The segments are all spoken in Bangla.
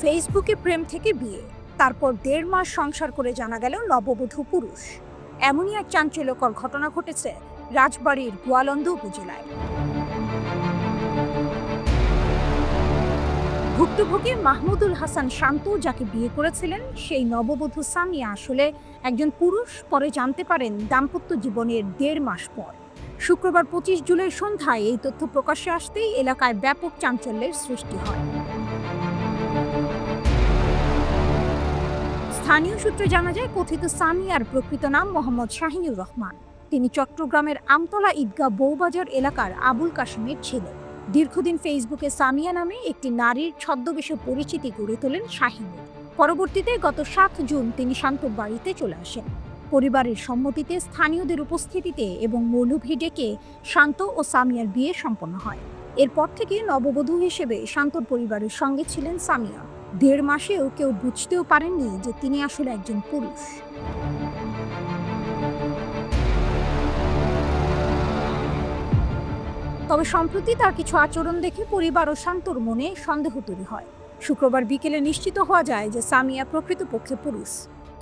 ফেসবুকে প্রেম থেকে বিয়ে, তারপর 1.5 মাস সংসার করে জানা গেল নববধূ পুরুষ। এমনই এক চাঞ্চল্যকর ঘটনা ঘটেছে রাজবাড়ীর গোয়ালন্দ উপজেলায়। ভুক্তভোগী মাহমুদুল হাসান শান্ত, যাকে বিয়ে করেছিলেন, সেই নববধূ সামিয়া আসলে একজন পুরুষ, পরে জানতে পারেন দাম্পত্য জীবনের 1.5 মাস পর। শুক্রবার 25 জুলাই সন্ধ্যায় এই তথ্য প্রকাশ্যে আসতেই এলাকায় ব্যাপক চাঞ্চল্যের সৃষ্টি হয়। স্থানীয় সূত্রে জানা যায়, কথিত সামিয়ার প্রকৃত নাম মোহাম্মদ শাহিনুর রহমান। তিনি চট্টগ্রামের আমতলা ঈদগাহ বউবাজার এলাকার আবুল কাশেমের ছেলে। দীর্ঘদিন ফেসবুকে সামিয়া নামে একটি নারীর ছদ্মবেশে পরিচিতি গড়ে তোলেন শাহিনুর। পরবর্তীতে গত 7 জুন তিনি শান্তর বাড়িতে চলে আসেন। পরিবারের সম্মতিতে, স্থানীয়দের উপস্থিতিতে এবং মৌলভী ডেকে শান্ত ও সামিয়ার বিয়ে সম্পন্ন হয়। এরপর থেকে নববধূ হিসেবে শান্তর পরিবারের সঙ্গে ছিলেন সামিয়া। 1.5 মাসেও কেউ বুঝতেও পারেননি যে তিনি আসলে একজন পুরুষ। তবে সম্প্রতি তার কিছু আচরণ দেখে পরিবার ও শান্তর মনে সন্দেহ তৈরি হয়। শুক্রবার বিকেলে নিশ্চিত হওয়া যায় যে সামিয়া প্রকৃতপক্ষে পুরুষ।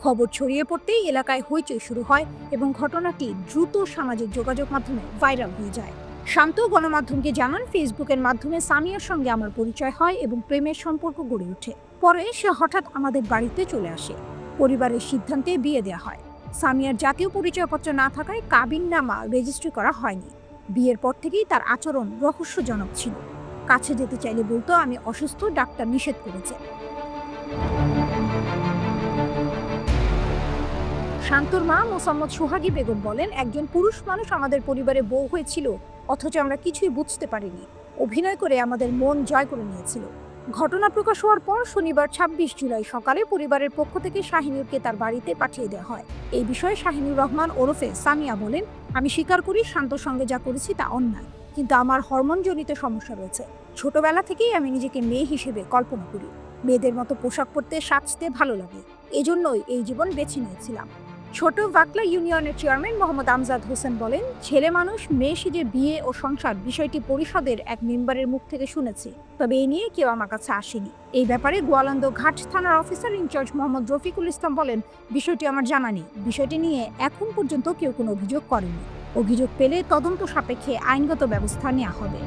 খবর ছড়িয়ে পড়তেই এলাকায় হইচই শুরু হয় এবং ঘটনাটি দ্রুত সামাজিক যোগাযোগ মাধ্যমে ভাইরাল হয়ে যায়। শান্ত গণমাধ্যমকে জানান, ফেসবুকের মাধ্যমে সামিয়ার সঙ্গে আমার পরিচয় হয় এবং প্রেমের সম্পর্ক গড়ে ওঠে। পরে সে হঠাৎ আমাদের বাড়িতে চলে আসে। পরিবারের সিদ্ধান্তে বিয়ে দেওয়া হয়। সামিয়ার জাতীয় পরিচয়পত্র না থাকায় কাবিননামা রেজিস্ট্রি করা হয়নি। বিয়ের পর থেকেই তার আচরণ রহস্যজনক ছিল। কাছে যেতে চাইলে বলতো আমি অসুস্থ, ডাক্তার নিষেধ করেছে। শান্তর মা মোসাম্মদ সোহাগী বেগম বলেন, একজন পুরুষ মানুষ আমাদের পরিবারে বউ হয়েছিল, অথচ আমরা কিছুই বুঝতে পারিনি। অভিনয় করে আমাদের মন জয় করে নিয়েছিল। ঘটনা প্রকাশ হওয়ার পর শনিবার 26 জুলাই সকালে পরিবারের পক্ষ থেকে শাহিনুরকে তার বাড়িতে পাঠিয়ে দেওয়া হয়। এই বিষয়ে শাহিনুর রহমান ওরফে সামিয়া বলেন, আমি স্বীকার করি শান্তর সঙ্গে যা করেছি তা অন্যায়, কিন্তু আমার হরমোনজনিত সমস্যা রয়েছে। ছোটবেলা থেকেই আমি নিজেকে মেয়ে হিসেবে কল্পনা করি। মেয়েদের মতো পোশাক পরতে, সাজতে ভালো লাগে। এজন্যই এই জীবন বেছে নিয়েছিলাম। ছোট বাকলা ইউনিয়নের চেয়ারম্যান মোহাম্মদ আমজাদ হোসেন বলেন, ছেলে মানুষ মেয়ে সেজে বিয়ে ও সংসার বিষয়টি পরিষদের এক মেম্বারের মুখ থেকে শুনেছি, তবে এই নিয়ে কেউ আমার কাছে আসেনি। এই ব্যাপারে গোয়ালন্দ ঘাট থানার অফিসার ইনচার্জ মোহাম্মদ রফিকুল ইসলাম বলেন, বিষয়টি আমার জানা নেই। বিষয়টি নিয়ে এখন পর্যন্ত কেউ কোনো অভিযোগ করেনি। অভিযোগ পেলে তদন্ত সাপেক্ষে আইনগত ব্যবস্থা নেওয়া হবে।